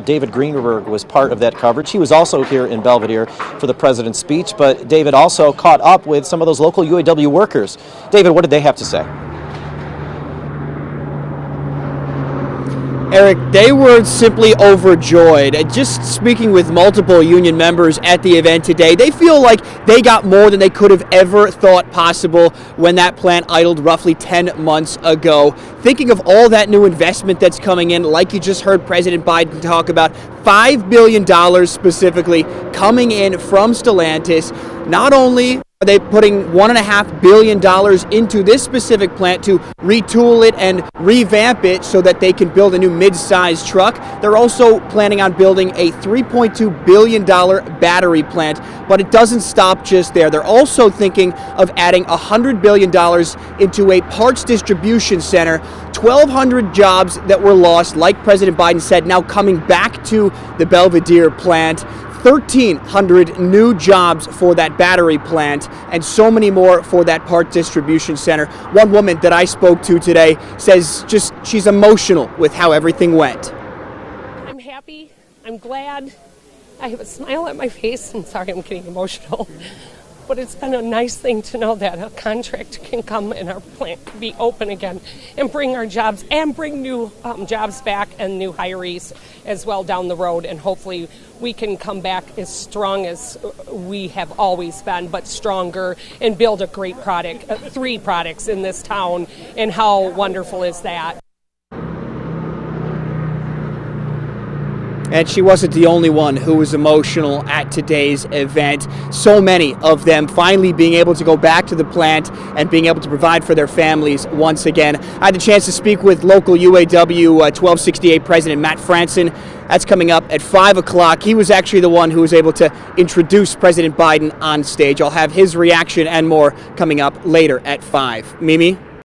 David Greenberg was part of that coverage. He was also here in Belvedere for the president's speech, but David also caught up with some of those local UAW workers. David, what did they have to say? Eric, they were simply overjoyed. Just speaking with multiple union members at the event today, they feel like they got more than they could have ever thought possible when that plant idled roughly 10 months ago. Thinking of all that new investment that's coming in, like you just heard President Biden talk about, $5 billion specifically coming in from Stellantis. Not only are they putting $1.5 billion into this specific plant to retool it and revamp it so that they can build a new mid-size truck, they're also planning on building a $3.2 billion battery plant. But it doesn't stop just there. They're also thinking of adding $100 billion into a parts distribution center. 1,200 jobs that were lost, like President Biden said, now coming back to the Belvedere plant. 1,300 new jobs for that battery plant, and so many more for that part distribution center. One woman that I spoke to today says she's emotional with how everything went. I'm happy. I'm glad. I have a smile on my face. I'm sorry I'm getting emotional. But it's been a nice thing to know that a contract can come and our plant can be open again and bring our jobs and bring new jobs back and new hirees as well down the road. And hopefully we can come back as strong as we have always been, but stronger, and build a great product, 3 products in this town. And how wonderful is that? And she wasn't the only one who was emotional at today's event. So many of them finally being able to go back to the plant and being able to provide for their families once again. I had the chance to speak with local UAW 1268 President Matt Franson. That's coming up at 5 o'clock. He was actually the one who was able to introduce President Biden on stage. I'll have his reaction and more coming up later at 5. Mimi?